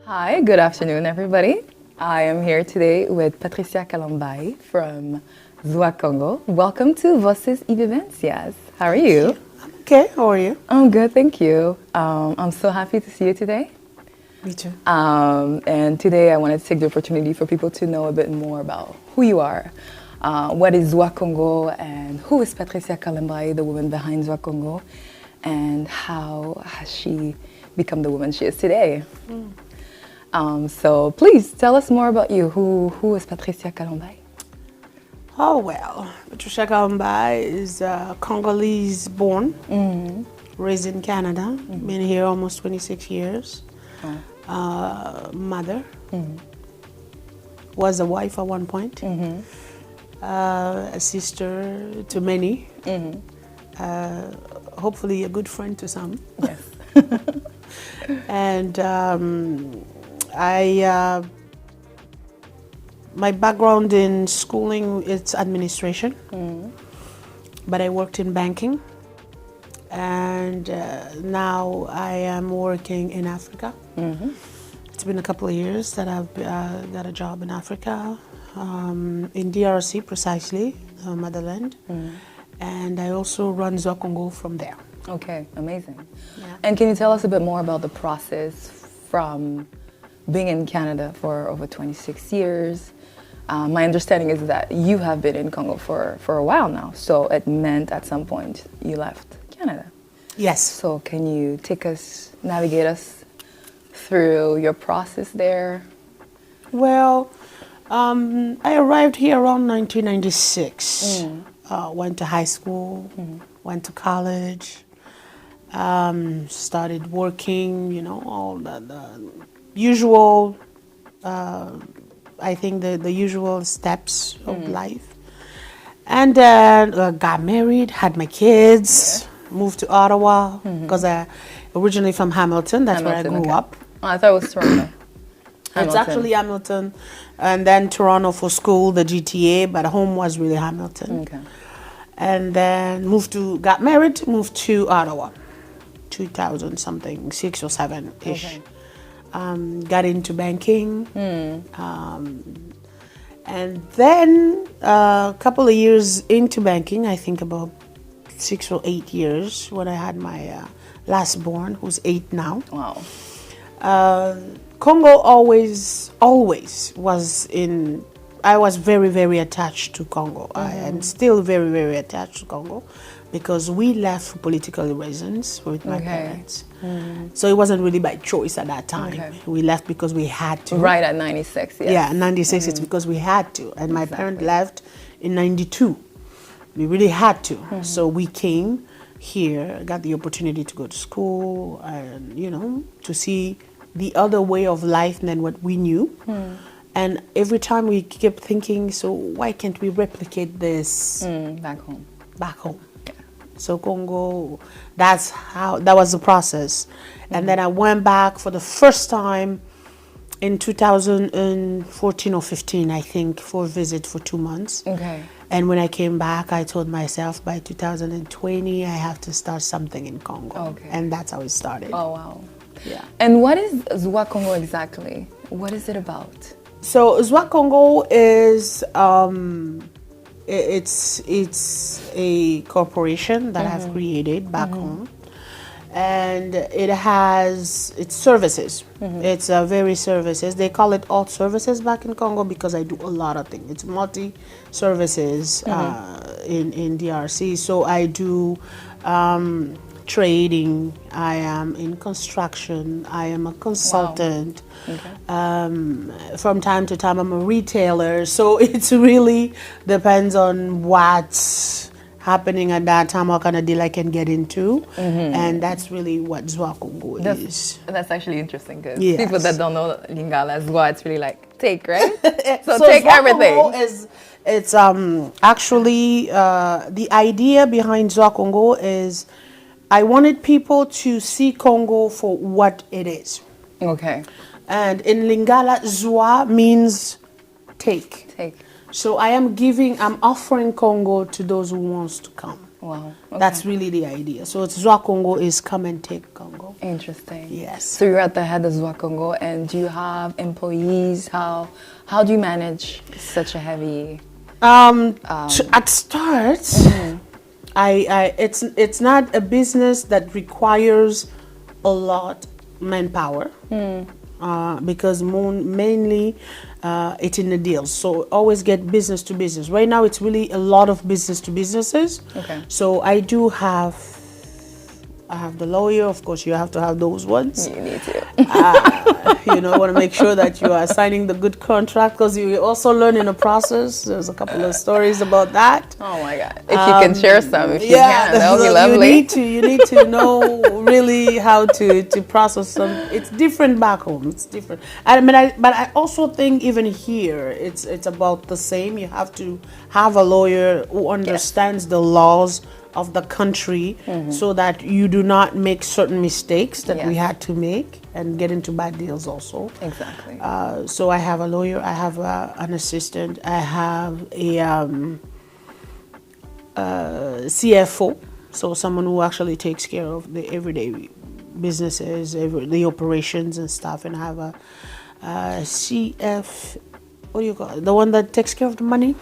Hi, good afternoon, everybody. I am here today with Patricia Kalambay from Zua Congo. Welcome to Voces y Vivencias. How are you? I'm okay. How are you? I'm good, thank you. I'm so happy to see you today. Me too. And today I wanted to take the opportunity for people to know a bit more about who you are. What is Zua Congo and who is Patricia Kalambay, the woman behind Zua Congo, and how has she become the woman she is today? So please tell us more about you. Who is Patricia Kalambay? Oh, well, Patricia Kalambay is Congolese born, raised in Canada, been here almost 26 years. Mother, was a wife at one point, a sister to many, hopefully a good friend to some. Yes. And my background in schooling is administration, but I worked in banking, and now I am working in Africa. It's been a couple of years that I've got a job in Africa, in DRC precisely, motherland, and I also run Zua Congo from there. Okay, amazing. Yeah. And can you tell us a bit more about the process from being in Canada for over 26 years? My understanding is that you have been in Congo for a while now, so it meant at some point you left Canada. Yes. So can you navigate us through your process there? Well, I arrived here around 1996. Went to high school, went to college, started working, all the usual, I think the usual steps of life. And then got married, had my kids, moved to Ottawa, because I originally from Hamilton, that's where I grew up. Oh, I thought it was Toronto. It's actually Hamilton, and then Toronto for school, the GTA, but home was really Hamilton. Okay. And then got married, moved to Ottawa, 2000 something, 6 or 7-ish. Okay. Got into banking, and then a couple of years into banking, I think about 6 or 8 years, when I had my last born, who's 8 now. Wow. Congo always was in. I was very, very attached to Congo. I am still very, very attached to Congo, because we left for political reasons with my parents. So it wasn't really by choice at that time. Okay. We left because we had to. Right at 96, yes. Yeah, 96, it's because we had to. And my parents left in 92. We really had to. So we came here, got the opportunity to go to school and, to see the other way of life than what we knew. And every time we kept thinking, so why can't we replicate this Back home. back home? Yeah. So Congo, that was the process. And then I went back for the first time in 2014 or 15, I think, for a visit for 2 months. Okay. And when I came back, I told myself by 2020, I have to start something in Congo. Okay. And that's how it started. Oh, wow. Yeah. And what is Zua Congo exactly? What is it about? So Zua Congo is it's a corporation that I've created back home, and it's services. It's very services. They call it alt services back in Congo because I do a lot of things. It's multi services in DRC. So I do trading, I am in construction, I am a consultant. Wow. Okay. From time to time I'm a retailer, so it's really depends on what's happening at that time, what kind of deal I can get into, and that's really what Zua Congo is. That's actually interesting, because Yes. people that don't know Lingala Zua, it's really like take, right? So So take Zua everything. Congo it's actually the idea behind Zua Congo is I wanted people to see Congo for what it is. Okay. And in Lingala, Zua means take. Take. So I'm offering Congo to those who wants to come. Wow. Okay. That's really the idea. So it's Zua Congo is come and take Congo. Interesting. Yes. So you're at the head of Zua Congo, and do you have employees? How do you manage such a heavy? At start, it's not a business that requires a lot manpower. Because mainly it's in the deals, so always get business to business. Right now it's really a lot of business to businesses. Okay. So I have the lawyer, of course you have to have those ones. You need to. Want to make sure that you are signing the good contract, because you also learn in the process. There's a couple of stories about that. Oh my God. If you can share some, if you can, that would be lovely. You need to know really how to process some. It's different back home. It's different. But I also think even here, it's about the same. You have to have a lawyer who understands the laws of the country, so that you do not make certain mistakes that we had to make and get into bad deals also. Exactly. So I have a lawyer, I have an assistant, I have a CFO, so someone who actually takes care of the everyday businesses, the operations and stuff, and I have a CF, what do you call it? The one that takes care of the money?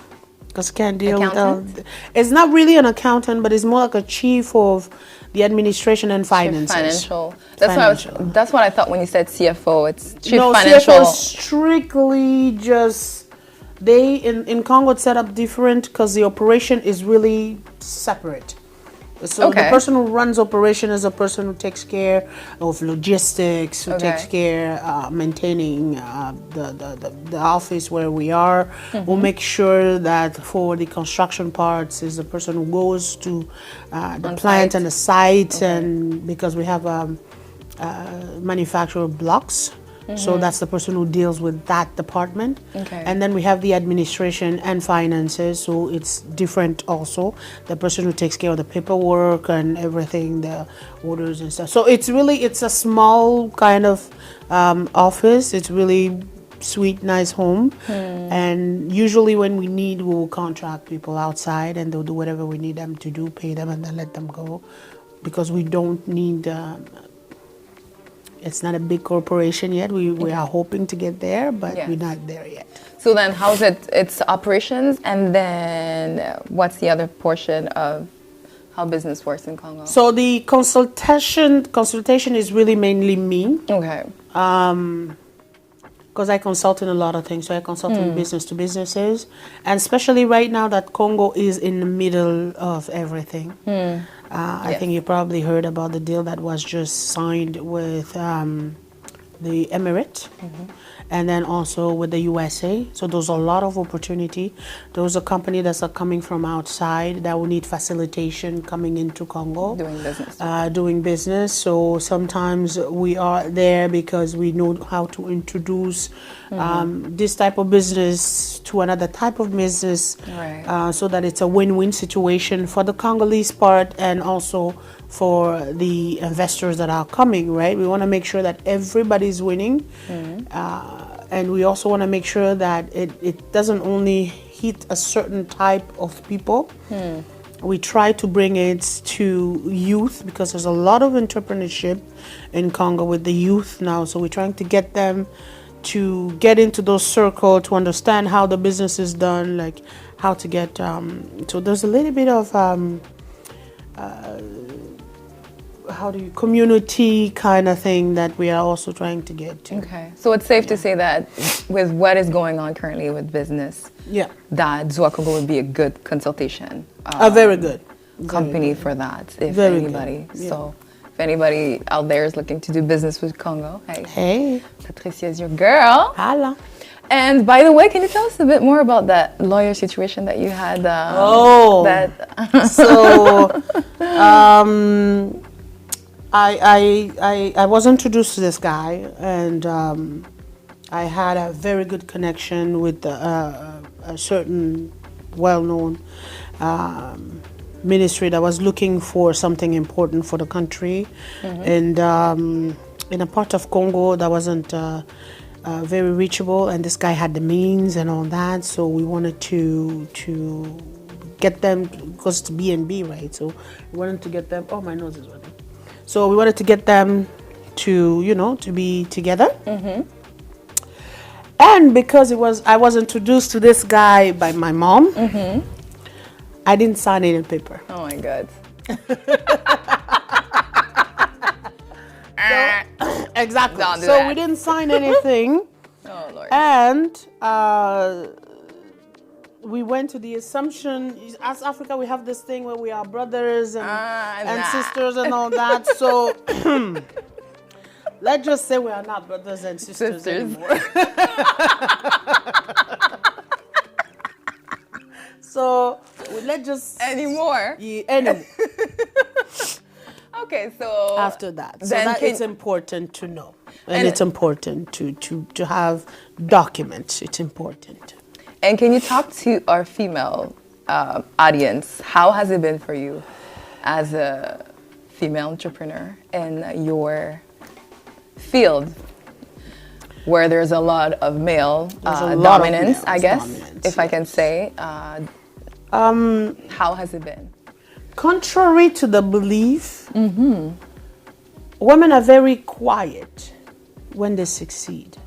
Because can't deal with it's not really an accountant, but it's more like a chief of the administration and finances. Financial. That's what I thought when you said CFO. It's chief no, financial. CFO is strictly just in Congo it's set up different because the operation is really separate. So the person who runs operation is a person who takes care of logistics, who takes care maintaining the office where we are. We'll make sure that for the construction parts is the person who goes to the plant and the site, and because we have manufacturer blocks. So that's the person who deals with that department. And then we have the administration and finances, so it's different also. The person who takes care of the paperwork and everything, the orders and stuff. So it's a small kind of office. It's really sweet, nice home. And usually when we need, we will contract people outside and they'll do whatever we need them to do, pay them and then let them go. Because we don't need... it's not a big corporation yet. We are hoping to get there, but we're not there yet. So then how's it? It's operations, and then what's the other portion of how business works in Congo? So the consultation is really mainly me. Okay. Because I consult in a lot of things. So I consult in business to businesses, and especially right now that Congo is in the middle of everything. I think you probably heard about the deal that was just signed with the Emirates, and then also with the USA. So there's a lot of opportunity. Those are companies that are coming from outside that will need facilitation coming into Congo. Doing business. So sometimes we are there because we know how to introduce this type of business to another type of business, so that it's a win-win situation for the Congolese part and also for the investors that are coming, right? We want to make sure that everybody's winning. And we also want to make sure that it doesn't only hit a certain type of people. We try to bring it to youth because there's a lot of entrepreneurship in Congo with the youth now. So we're trying to get them to get into those circles, to understand how the business is done, like how to get... so there's a little bit of... community kind of thing that we are also trying to get to. Okay, so it's safe to say that with what is going on currently with business, that Zua Congo would be a good consultation. A very good company for that, if anybody. So if anybody out there is looking to do business with Congo, hey, Patricia is your girl. Hala. And by the way, can you tell us a bit more about that lawyer situation that you had? I was introduced to this guy, and I had a very good connection with a certain well-known ministry that was looking for something important for the country, and in a part of Congo that wasn't very reachable, and this guy had the means and all that, so we wanted to get them, because it's B&B, right? So we wanted to get them. Oh, my nose is running. So we wanted to get them to be together. And because I was introduced to this guy by my mom, I didn't sign any paper. Oh my God. Exactly. Don't do So that. we didn't sign anything. Oh Lord. And we went to the assumption, as Africa, we have this thing where we are brothers and sisters and all that. So let's just say we are not brothers and sisters anymore. So let's just Anymore. anymore. Okay, so After that, so then that it's important to know, and it's important to have documents. It's important. And can you talk to our female audience? How has it been for you as a female entrepreneur in your field, where there's a lot of male dominance, I guess, if I can say? How has it been? Contrary to the belief, women are very quiet when they succeed.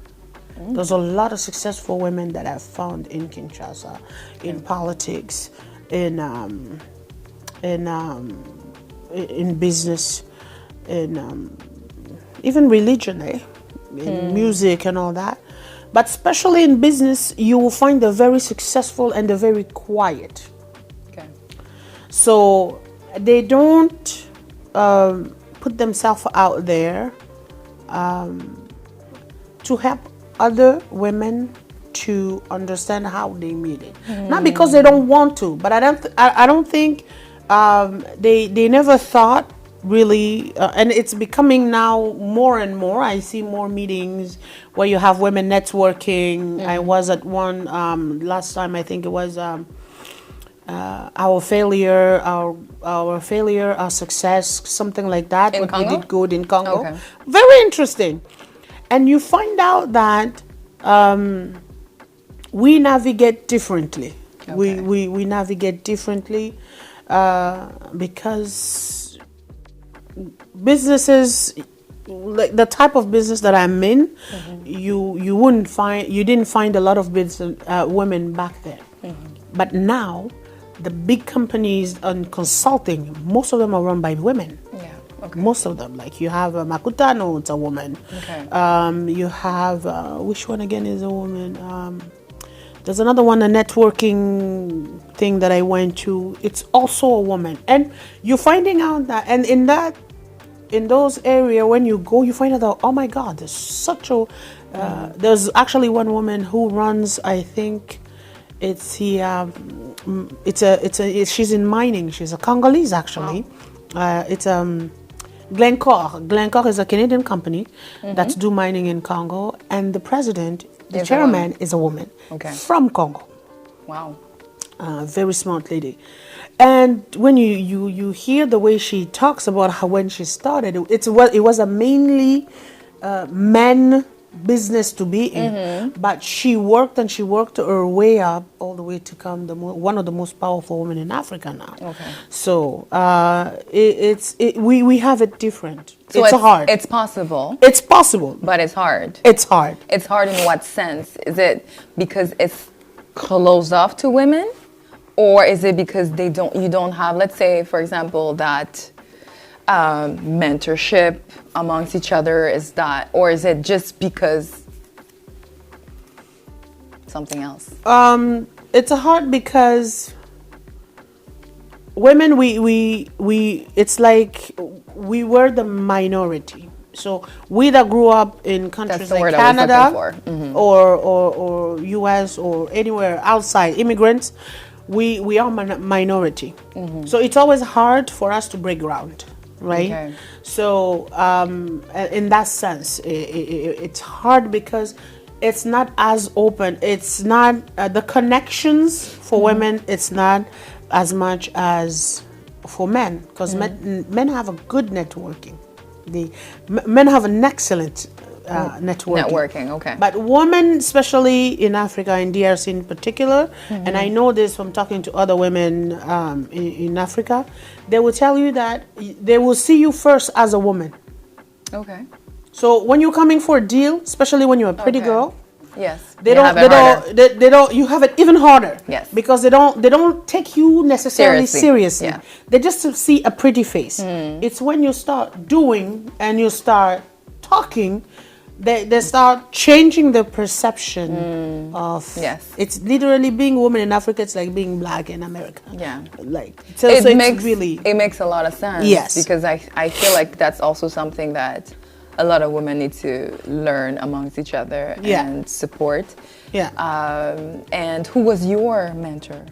There's a lot of successful women that I've found in Kinshasa, in politics, in business, in even religion, in music and all that. But especially in business, you will find they're very successful and they're very quiet. Okay. So they don't put themselves out there to help other women to understand how they made it. Not because they don't want to, but I don't think they never thought really, and it's becoming now more and more. I see more meetings where you have women networking. I was at one last time. I think it was our failure, our success, something like that. In But Congo? we did good in Congo. Okay. Very interesting. And you find out that we navigate differently. Okay. We navigate differently because businesses, like the type of business that I'm in, you didn't find a lot of business women back then. But now, the big companies and consulting, most of them are run by women. Yeah. Okay. Most of them, like you have Makutano, it's a woman. Okay. You have which one again is a woman? There's another one, a networking thing that I went to. It's also a woman, and you're finding out that, and in those areas when you go, you find out that, oh my God, there's such a. There's actually one woman who runs. I think it's she's in mining. She's a Congolese actually. Wow. It's Glencore. Glencore is a Canadian company that's do mining in Congo, and the president, the chairman, is a woman from Congo. Wow. Very smart lady. And when you hear the way she talks about how when she started, it was a mainly men business to be in, but she worked her way up all the way to become one of the most powerful women in Africa now. Okay. So we have it different. So it's hard. It's possible. It's possible, but it's hard. It's hard. It's hard in what sense? Is it because it's closed off to women, or is it because you don't have, let's say, for example, that mentorship amongst each other, is that, or is it just because something else? It's hard because women, we it's like we were the minority. So we that grew up in countries like Canada or US or anywhere outside, immigrants, we are minority. So it's always hard for us to break ground. Right. Okay. So in that sense, it's hard because it's not as open. It's not the connections for women. It's not as much as for men, because men have a good networking. Men have an excellent networking. Okay. But women, especially in Africa, in DRC in particular, and I know this from talking to other women in Africa, they will tell you that they will see you first as a woman. Okay. So when you're coming for a deal, especially when you're a pretty girl, yes, they don't. You have it even harder. Yes, because they don't take you necessarily seriously. Yeah. They just see a pretty face. It's when you start doing and you start talking, they start changing the perception of. Yes, it's literally being a woman in Africa. It's like being black in America. Yeah, like it makes a lot of sense. Yes, because I feel like that's also something that a lot of women need to learn amongst each other and support. Yeah. And who was your mentor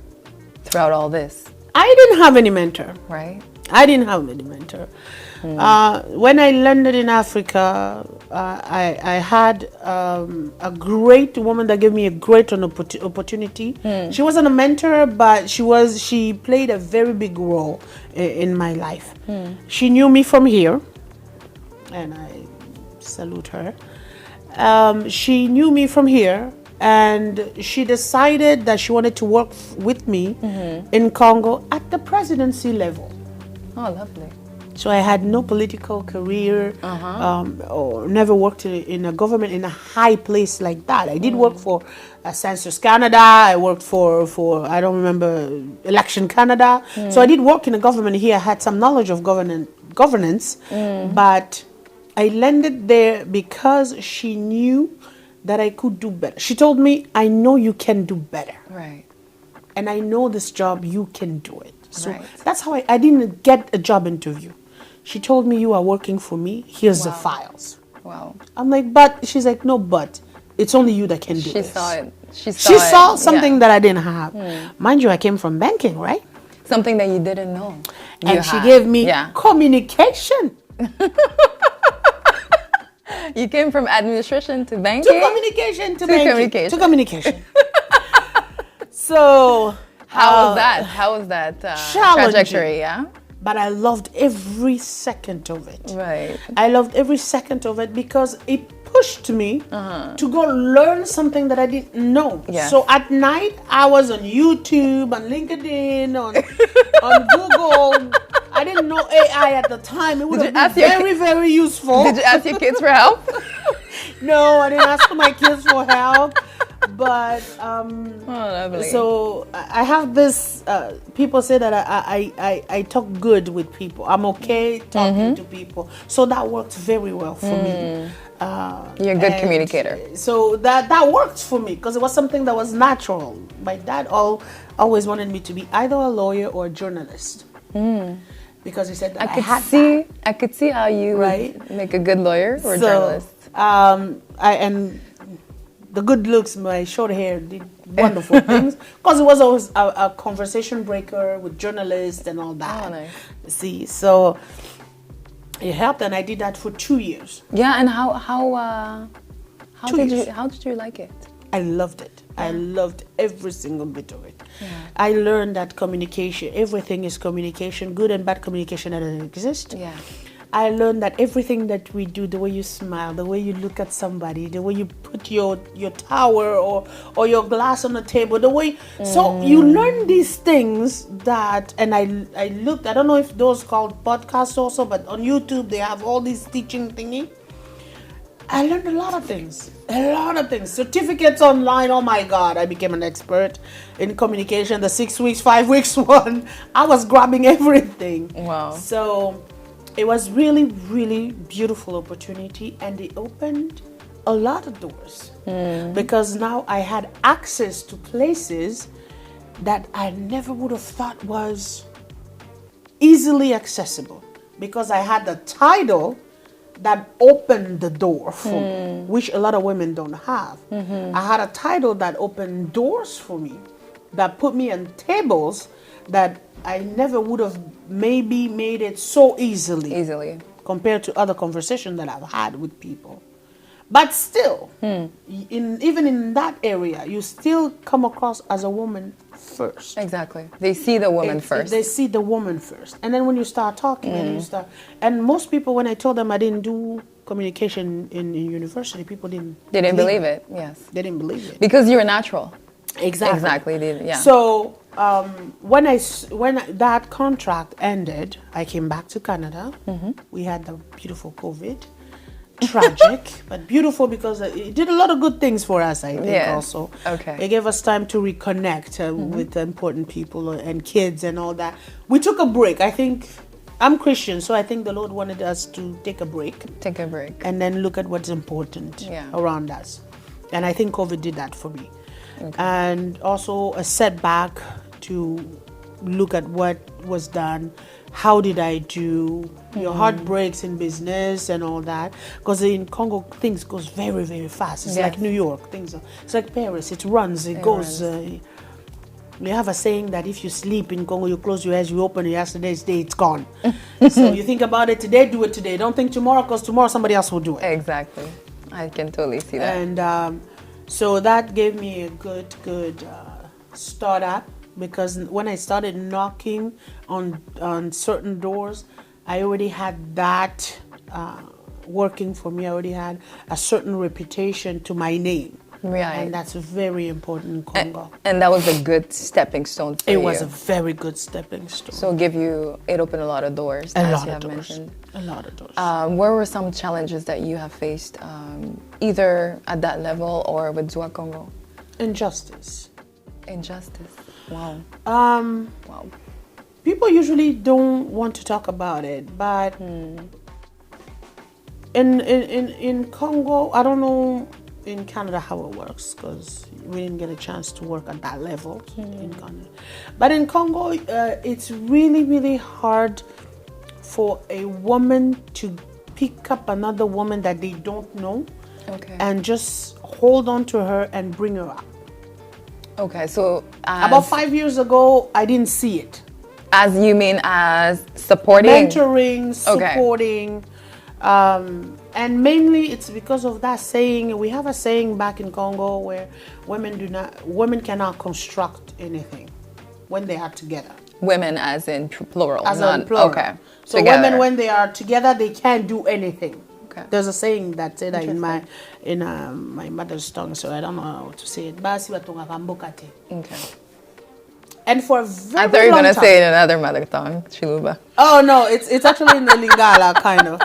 throughout all this? I didn't have any mentor. Right. I didn't have any mentor. When I landed in Africa, I had a great woman that gave me a great opportunity. She wasn't a mentor, but she played a very big role in my life. She knew me from here, and I salute her. She knew me from here, and she decided that she wanted to work with me in Congo at the presidency level. Oh, lovely. So I had no political career, or never worked in a government in a high place like that. I did work for Census Canada. I worked for I don't remember, Election Canada. So I did work in the government here. I had some knowledge of governance, but I landed there because she knew that I could do better. She told me, I know you can do better. Right. And I know this job, you can do it. So that's how I didn't get a job interview. She told me, you are working for me. Here's the files. Wow. I'm like, but she's like, no, but it's only you that can do She this. saw it. She saw something that I didn't have. Mind you, I came from banking, right? Something that you didn't know. She gave me communication. You came from administration to banking? To communication, to banking. To communication. So... How was that trajectory, yeah? But I loved every second of it. Right. I loved every second of it because it pushed me to go learn something that I didn't know. Yes. So at night, I was on YouTube, on LinkedIn, on Google. I didn't know AI at the time. It would have been very, very useful. Did you ask your kids for help? No, I didn't ask my kids for help. But lovely. So I have this. People say that I talk good with people. I'm okay talking to people. So that worked very well for me. You're a good communicator. So that worked for me because it was something that was natural. My dad always wanted me to be either a lawyer or a journalist. Because he said that I could see how you would make a good lawyer or journalist. The good looks, my short hair did wonderful things because it was always a conversation breaker with journalists and all that. Oh, nice. See, so it helped, and I did that for 2 years. Yeah, and how did you like it? I loved it. I loved every single bit of it. Yeah. I learned that communication, everything is communication, good and bad communication that doesn't exist. Yeah. I learned that everything that we do, the way you smile, the way you look at somebody, the way you put your tower or your glass on the table, the way... So you learn these things that... And I looked, I don't know if those called podcasts also, but on YouTube they have all these teaching thingy. I learned a lot of things. Certificates online, oh my God, I became an expert in communication. The 6 weeks, 5 weeks one, I was grabbing everything. Wow. So... It was really, really beautiful opportunity, and it opened a lot of doors because now I had access to places that I never would have thought was easily accessible because I had the title that opened the door for me, which a lot of women don't have. I had a title that opened doors for me, that put me on tables that I never would have maybe made it so easily compared to other conversations that I've had with people. But still, even in that area, you still come across as a woman first. Exactly. They see the woman first. They see the woman first. And then when you start talking and most people, when I told them I didn't do communication in university, people didn't believe it. Yes. They didn't believe it. Because you're natural. Exactly. Yeah. So when that contract ended, I came back to Canada. We had the beautiful COVID, tragic, but beautiful because it did a lot of good things for us, I think, also. Okay. It gave us time to reconnect with important people and kids and all that. We took a break. I think I'm Christian, so I think the Lord wanted us to take a break. Take a break. And then look at what's important around us. And I think COVID did that for me. Okay. And also a setback to look at what was done. How did I do? Your heart breaks in business and all that. Because in Congo, things goes very, very fast. It's like New York. It's like Paris. It runs. It goes. We have a saying that if you sleep in Congo, you close your eyes, you open it, yesterday's day, it's gone. So you think about it today, do it today. Don't think tomorrow, because tomorrow somebody else will do it. Exactly. I can totally see that. And so that gave me a good start up, because when I started knocking on certain doors, I already had that working for me. I already had a certain reputation to my name. Right. And that's very important in Congo. And that was a good stepping stone for you. It was a very good stepping stone. So it opened a lot of doors, as you have mentioned. A lot of doors. Where were some challenges that you have faced, either at that level or with Zua Congo? Injustice. Wow. Wow. People usually don't want to talk about it, but in Congo, I don't know in Canada how it works, because we didn't get a chance to work at that level in Canada. But in Congo, it's really, really hard for a woman to pick up another woman that they don't know and just hold on to her and bring her up. Okay, so about 5 years ago, I didn't see it. As you mean as supporting? Mentoring, supporting. And mainly it's because of that saying. We have a saying back in Congo where women cannot construct anything when they are together. Women as in plural. As in plural. Okay. So together. Women, when they are together, they can't do anything. Okay. There's a saying that said that in my mother's tongue, so I don't know how to say it. Okay. And for a very I thought you were long going to time, say it in another mother tongue, Chiluba. Oh no, it's actually in the Lingala kind of,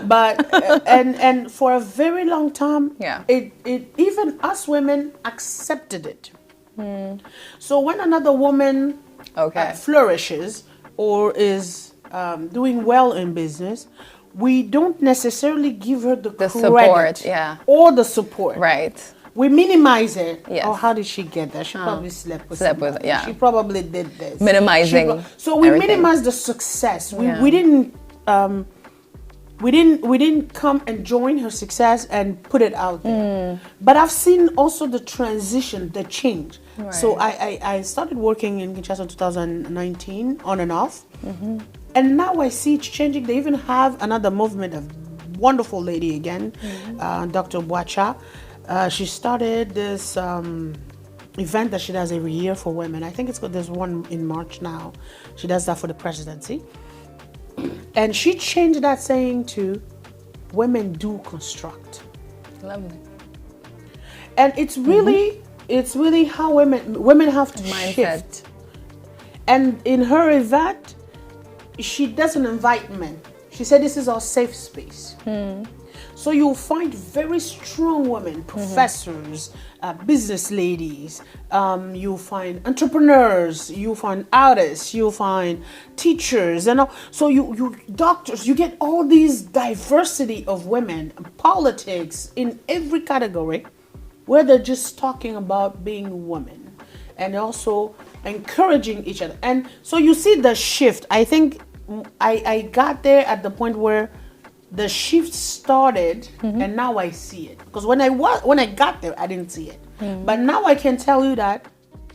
but and for a very long time, it even us women accepted it. So when another woman flourishes or is doing well in business, we don't necessarily give her the credit support, or the support. Right. We minimize it. Yes. Oh, how did she get there? She probably slept with somebody. Yeah. She probably did this. Minimizing. So we everything. minimize the success. We didn't come and join her success and put it out there. But I've seen also the transition, the change. Right. So I started working in Kinshasa in 2019 on and off. And now I see it's changing. They even have another movement, a wonderful lady again, Dr. Boacha. She started this event that she does every year for women. I think there's one in March now. She does that for the presidency. And she changed that saying to women do construct. Lovely. And it's really how women have to shift. And in her event, she doesn't invite men. She said this is our safe space. So you'll find very strong women, professors, business ladies, you'll find entrepreneurs, you'll find artists, you'll find teachers, and all. So you doctors, you get all these diversity of women, politics in every category, where they're just talking about being women and also encouraging each other. And so you see the shift. I think I got there at the point where the shift started, and now I see it. Because when I got there, I didn't see it. But now I can tell you that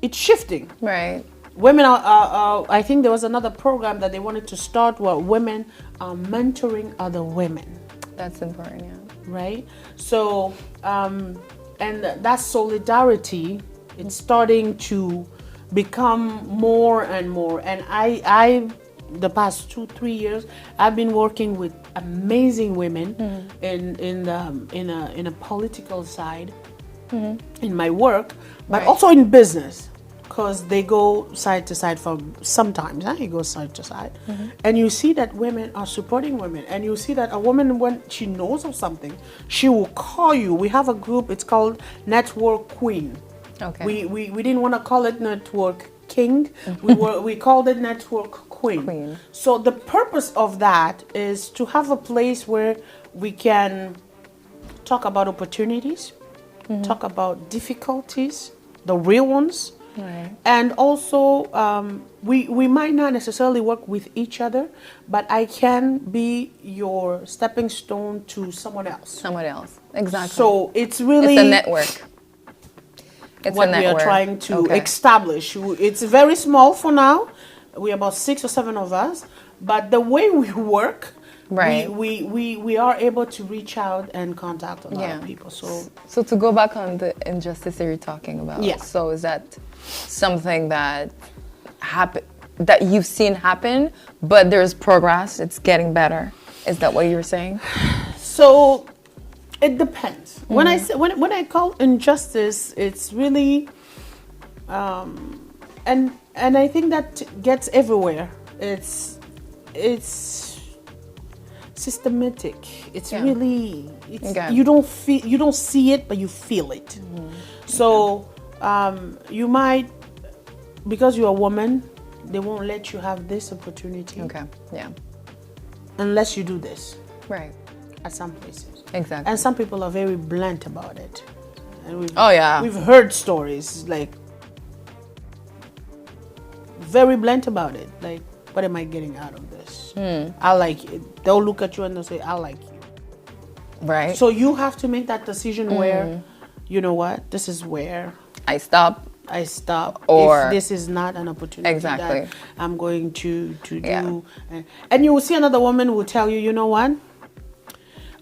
it's shifting. Right. Women are I think there was another program that they wanted to start where women are mentoring other women. That's important, yeah. Right? So, and that solidarity, it's starting to become more and more. And I the past 2-3 years, I've been working with amazing women in a political side in my work, but also in business. because they go side to side from sometimes. It goes side to side. And you see that women are supporting women. And you see that a woman, when she knows of something, she will call you. We have a group, it's called Network Queen. Okay. We didn't want to call it Network King. We called it Network Queen. So the purpose of that is to have a place where we can talk about opportunities, talk about difficulties, the real ones, right. And also we might not necessarily work with each other, but I can be your stepping stone to someone else. Someone else, exactly. So it's really it's a network. It's what we are trying to establish. It's very small for now. We're about 6 or 7 of us, but the way we work, right. we are able to reach out and contact a lot of people. So to go back on the injustice that you're talking about, so is that something that that you've seen happen, but there's progress, it's getting better? Is that what you're saying? So it depends. When I say, when I call injustice, it's really and I think that gets everywhere. It's systematic. It's really you don't see it, but you feel it. So you might, because you're a woman, they won't let you have this opportunity. Okay. Yeah. Unless you do this. Right. At some places. Exactly. And some people are very blunt about it. And we've heard stories like very blunt about it. Like, what am I getting out of this? I like it. They'll look at you and they'll say, I like you. Right. So you have to make that decision where, you know what, this is where I stop. Or if this is not an opportunity that I'm going to do. And you will see another woman who will tell you, you know what?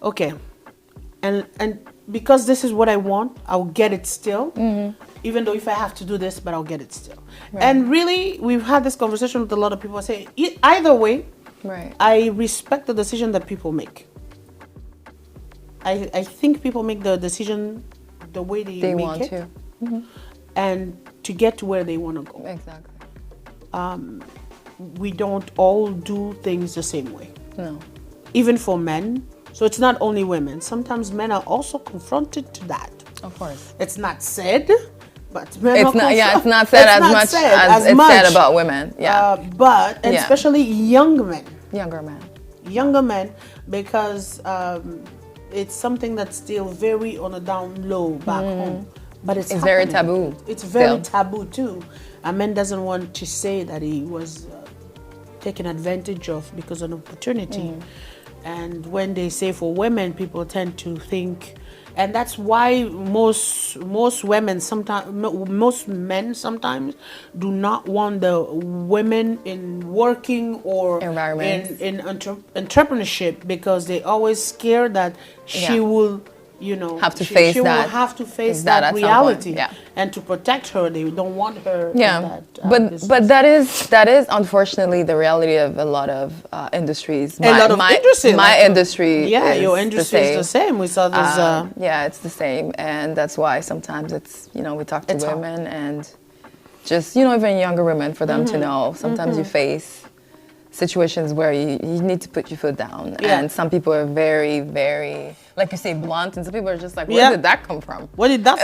Okay. And because this is what I want, I'll get it still. Even though if I have to do this, but I'll get it still. Right. And really, we've had this conversation with a lot of people. I say, either way, I respect the decision that people make. I think people make the decision the way they make want it. To. And to get to where they want to go. Exactly. We don't all do things the same way. No. Even for men. So it's not only women. Sometimes men are also confronted to that. Of course. It's not said, but men it's not. Yeah, it's not said as much as it's said about women. Yeah. But especially younger men. Younger men, because it's something that's still very on a down low back home. But it's very taboo. It's very taboo too. A man doesn't want to say that he was taken advantage of because of an opportunity. And when they say for women, people tend to think, and that's why most women sometimes, most men sometimes do not want the women in working or in entrepreneurship, because they always scared that she will, have to face she that. will have to face that reality. Yeah. And to protect her, they don't want her. Yeah, but that is unfortunately the reality of a lot of industries. My industry. Yeah, is your industry is the same. We saw this. Yeah, it's the same, and that's why sometimes it's we talk to women and just even younger women, for them to know sometimes you face situations where you need to put your foot down, and some people are very, very, like you say, blunt, and some people are just like, where did that come from? Where did that?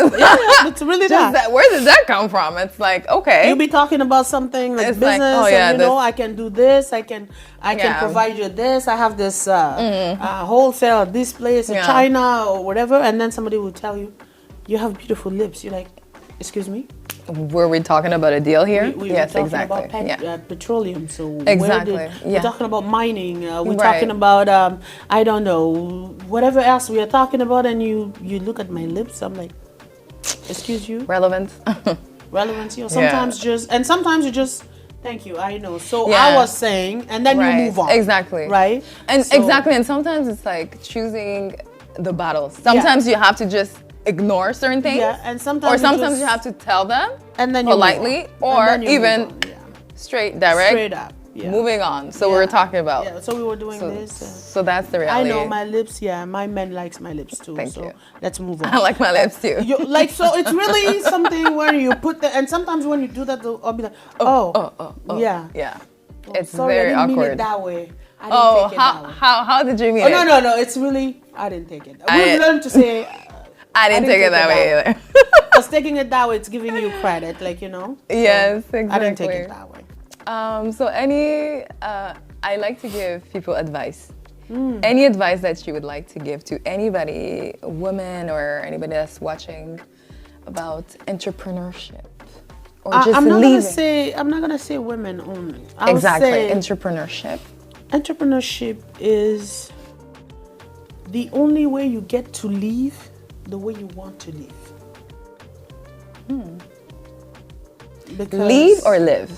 It's really that. Where did that come from? It's like, okay, you'll be talking about something like it's business, like, and I can do this, I can provide you this, I have this wholesale at this place in China or whatever, and then somebody will tell you, you have beautiful lips. You're like, excuse me? Were we talking about a deal here? Yes, talking exactly. About petroleum. So exactly. We're talking about mining. We're talking about I don't know, whatever else we are talking about. And you look at my lips. I'm like, excuse you. Relevance. Relevance. Sometimes sometimes you just. Thank you. I know. So I was saying, and then you move on. Exactly. Right. And exactly. And sometimes it's like choosing the battles. Sometimes you have to just ignore certain things, and sometimes you have to tell them, and then politely, or even straight, direct. Straight up. Yeah. Moving on. So we're talking about. Yeah. So we were doing this. So that's the reality. I know my lips. Yeah, my man likes my lips too. Thank so you. let's move on. I like my lips too. Like, so it's really something where you put and sometimes when you do that, I'll be like, oh. Yeah. Oh, It's sorry, very I didn't awkward. Mean it that way. I didn't take it that way. How did you mean Oh, it? no. It's really, I didn't take it. We've learned to say, I didn't take it that way either. Because taking it that way, it's giving you credit, like, you know? So yes, exactly. I didn't take it that way. So I like to give people advice. Any advice that you would like to give to anybody, woman or anybody that's watching, about entrepreneurship or just I'm not leaving? I'm not gonna say women only. Exactly, entrepreneurship. Entrepreneurship is the only way you get to live the way you want to live. Because, Leave or live?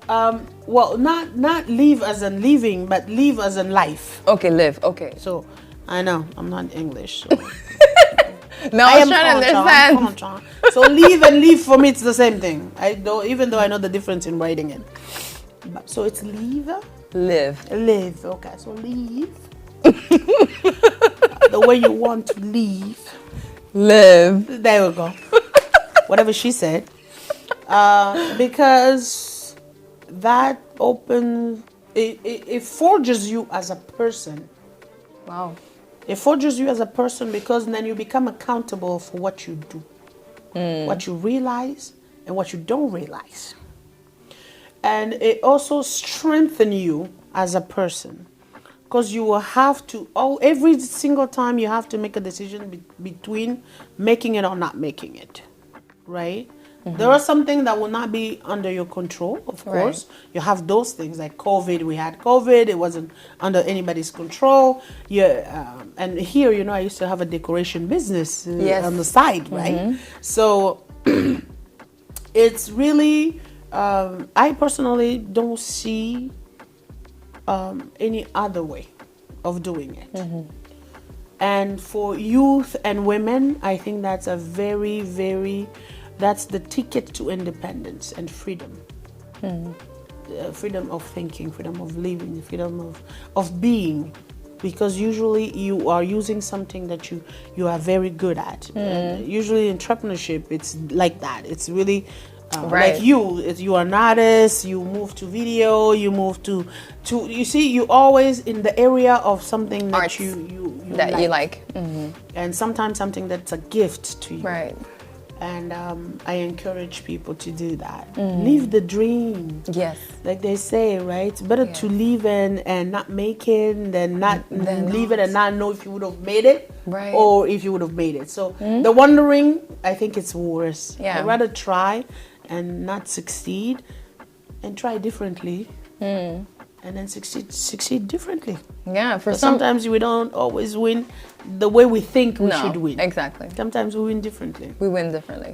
Well, not live as in living, but live as in life. Okay, live. Okay. So, I know I'm not English. So. No, I was trying to understand. So live and live for me, it's the same thing. Even though I know the difference in writing it. So it's live. Live. Okay, so live the way you want to live. Live. There we go. Whatever she said. Because that opens, it forges you as a person. Wow. It forges you as a person because then you become accountable for what you do, what you realize and what you don't realize. And it also strengthens you as a person because you will have to, every single time you have to make a decision between making it or not making it, right? There are some things that will not be under your control, of course. Right. You have those things like COVID. We had COVID. It wasn't under anybody's control. And here, you know, I used to have a decoration business on the side, right? So it's really, I personally don't see any other way of doing it. And for youth and women, I think that's a very, very... That's the ticket to independence and freedom. Freedom of thinking, freedom of living, freedom of being. Because usually you are using something that you are very good at. Usually entrepreneurship, it's like that. It's really like you are an artist, you move to video, you move to you see, you always in the area of something that Arts you like. And sometimes something that's a gift to you. Right. And I encourage people to do that. Live the dream. Yes. Like they say, right? It's better to live and not make it than leave it and not know if you would have made it or if you would have made it. So the wondering, I think it's worse. Yeah. I'd rather try and not succeed and try differently and then succeed differently. Yeah, sometimes we don't always win the way we think we should win. Exactly. Sometimes we win differently.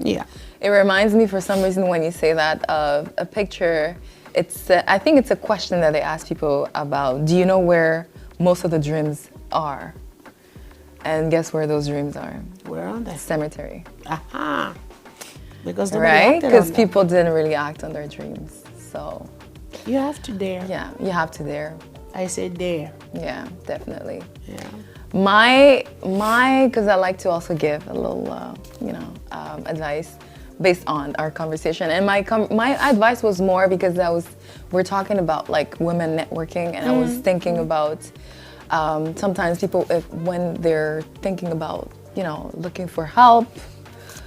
Yeah. It reminds me, for some reason, when you say that, of a picture. I think it's a question that they ask people about. Do you know where most of the dreams are? And guess where those dreams are? Where are they? Cemetery. Aha. Because because people didn't really act on their dreams. So you have to dare. Yeah, you have to dare. I say dare. Yeah, definitely. Yeah. Because I like to also give a little, advice based on our conversation. And my advice was more because we're talking about like women networking, and I was thinking about sometimes people, when they're thinking about, looking for help,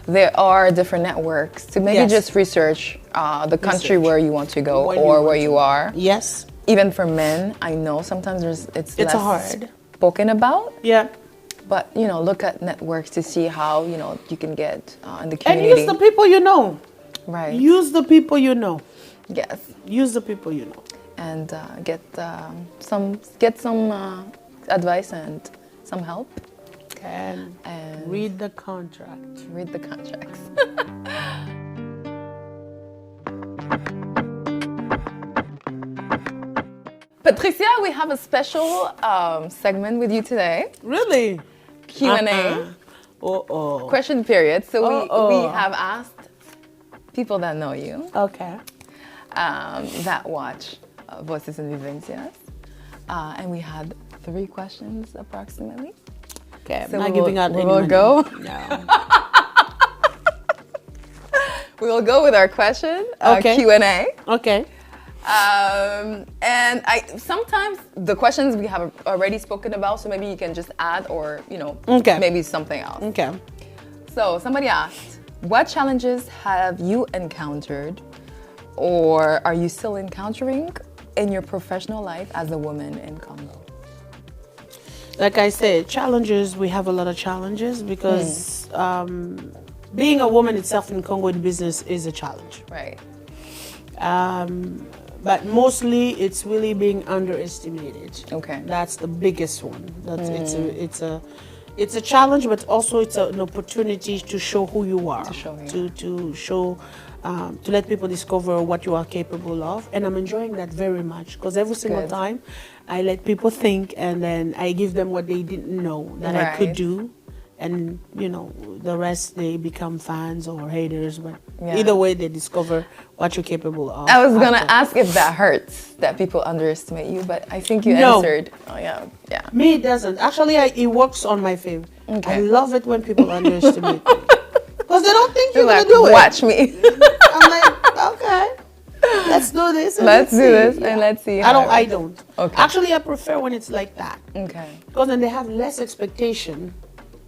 there are different networks to maybe just research the country where you want to go or where you are. Yes. Even for men, I know sometimes it's less hard spoken about. Yeah. But, look at networks to see how, you can get in the community. And use the people you know. Right. Use the people you know. Yes. Use the people you know. And get some advice and some help. And read the contract. Read the contracts. Patricia, we have a special segment with you today. Really? Q&A. Question period. So we have asked people that know you. Okay. That watch Voces y Vivencias. And we had 3 questions approximately. Okay, I'm So not giving out we any will money. go. No. We will go with our question, Okay. Q&A. Okay. And sometimes the questions we have already spoken about, so maybe you can just add or, Okay. maybe something else. Okay. So somebody asked, what challenges have you encountered or are you still encountering in your professional life as a woman in Congo? Like I said, challenges, we have a lot of challenges because being a woman itself in Congo in business is a challenge. Right. But mostly it's really being underestimated. Okay. That's the biggest one. It's a challenge, but also it's an opportunity to show who you are. To let people discover what you are capable of. And I'm enjoying that very much because every single time I let people think and then I give them what they didn't know that I could do. And, the rest, they become fans or haters. But either way, they discover what you're capable of. I was going to ask if that hurts, that people underestimate you, but I think you answered. Oh, yeah. Me, it doesn't. Actually, it works on my favor. Okay. I love it when people underestimate me. Because they don't think you're going to do it. Watch me. I'm like, okay, let's do this. And let's do this and let's see. I don't. Okay. Actually, I prefer when it's like that. Okay. Because then they have less expectation.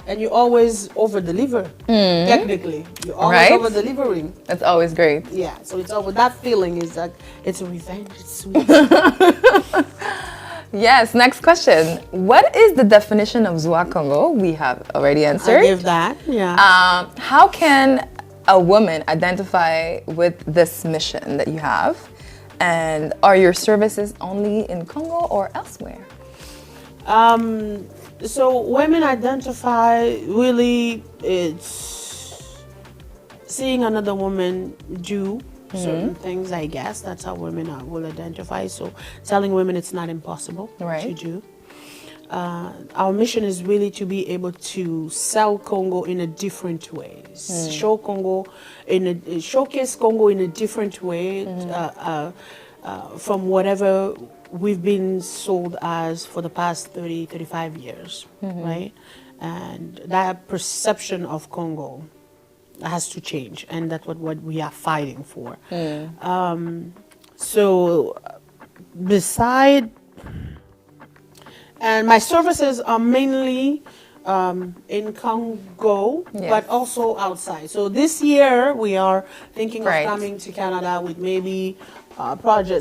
And you always over-deliver, technically. You're always over-delivering. That's always great. Yeah, so it's over. That feeling is like, it's revenge, it's sweet. Yes, next question. What is the definition of Zua Congo? We have already answered. I give that, yeah. How can a woman identify with this mission that you have? And are your services only in Congo or elsewhere? So women identify, really, it's seeing another woman do certain things, I guess. That's how women will identify. So telling women it's not impossible to do. Our mission is really to be able to sell Congo in a different way. Show Congo, showcase Congo in a different way from whatever we've been sold as for the past 30, 35 years, right? And that perception of Congo has to change, and that's what we are fighting for. So beside, and my services are mainly in Congo, but also outside. So this year we are thinking of coming to Canada with maybe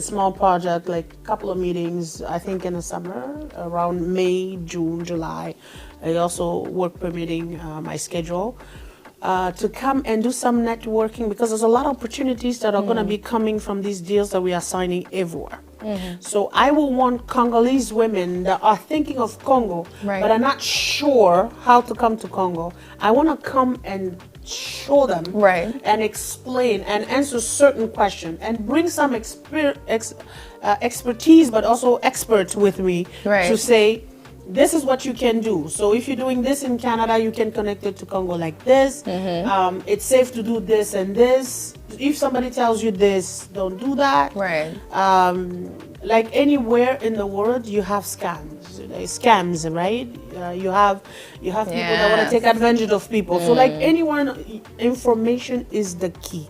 small project, like a couple of meetings, I think in the summer, around May, June, July. I also work permitting my schedule to come and do some networking because there's a lot of opportunities that are going to be coming from these deals that we are signing everywhere. So I will want Congolese women that are thinking of Congo, but are not sure how to come to Congo. I want to come and show them and explain and answer certain questions and bring some expertise, but also experts with me to say, this is what you can do. So if you're doing this in Canada, you can connect it to Congo like this. It's safe to do this and this. If somebody tells you this, don't do that. Like anywhere in the world, you have scams, right? You have people that want to take advantage of people. So like anywhere, information is the key.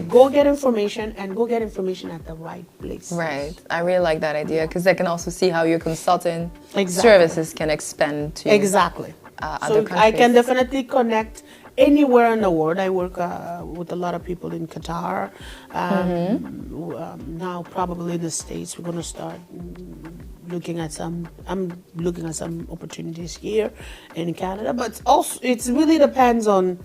Go get information and go get information at the right place. I really like that idea because I can also see how your consulting services can expand to other countries. I can definitely connect anywhere in the world. I work with a lot of people in Qatar. Now probably in the States we're going to start looking at some opportunities here in Canada, but also it really depends on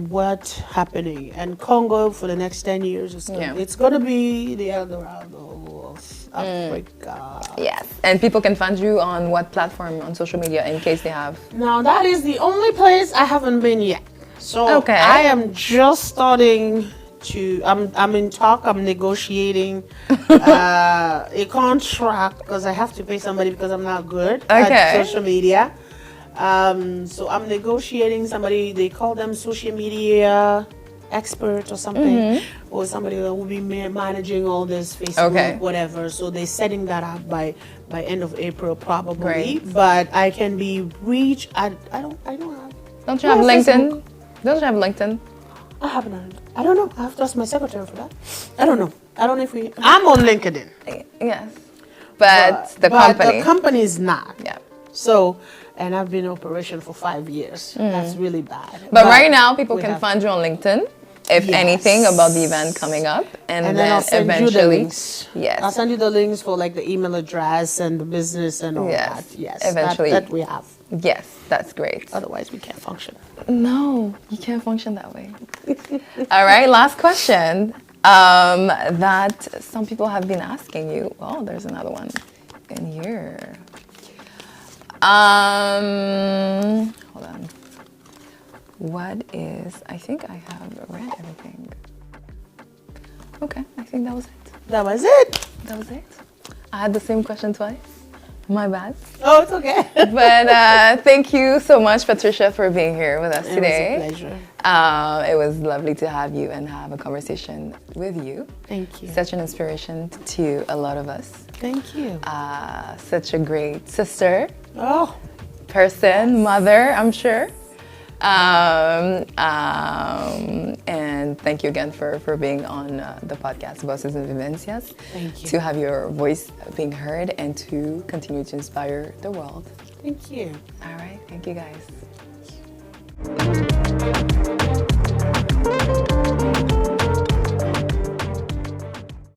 what's happening. And Congo for the next 10 years it's going to be the El Dorado of Africa. Yes, and people can find you on what platform on social media in case they have? Now that is the only place I haven't been yet. So I am just starting to, I'm in talk, I'm negotiating a contract because I have to pay somebody because I'm not good at social media. So I'm negotiating somebody, they call them social media expert or something, or somebody that will be managing all this Facebook, whatever. So they're setting that up by end of April probably. Great. But I can be reached. I don't have. Don't you have LinkedIn? Facebook. Don't you have LinkedIn? I haven't. I don't know. I have to ask my secretary for that. I don't know. I don't know if we. I'm on LinkedIn. Yes. But the company. The company is not. Yeah. So, and I've been in operation for 5 years. That's really bad. But right now, people can find you on LinkedIn, if anything, about the event coming up. And then I'll send eventually, you the links. Yes. I'll send you the links for like the email address and the business and all that. Yes. Eventually. That we have. Yes, that's great. Otherwise, we can't function. No, you can't function that way. All right, last question that some people have been asking you. Oh, there's another one in here. Hold on. What is, I think I have read everything. Okay, I think that was it. That was it. That was it. I had the same question twice. My bad. Oh, it's okay. But thank you so much, Patricia, for being here with us today. It was a pleasure. It was lovely to have you and have a conversation with you. Thank you. Such an inspiration to a lot of us. Thank you. Such a great sister, Oh, person, mother, I'm sure. And thank you again for being on the podcast, Voces y Vivencias. Thank you. To have your voice being heard and to continue to inspire the world. Thank you. All right, thank you guys.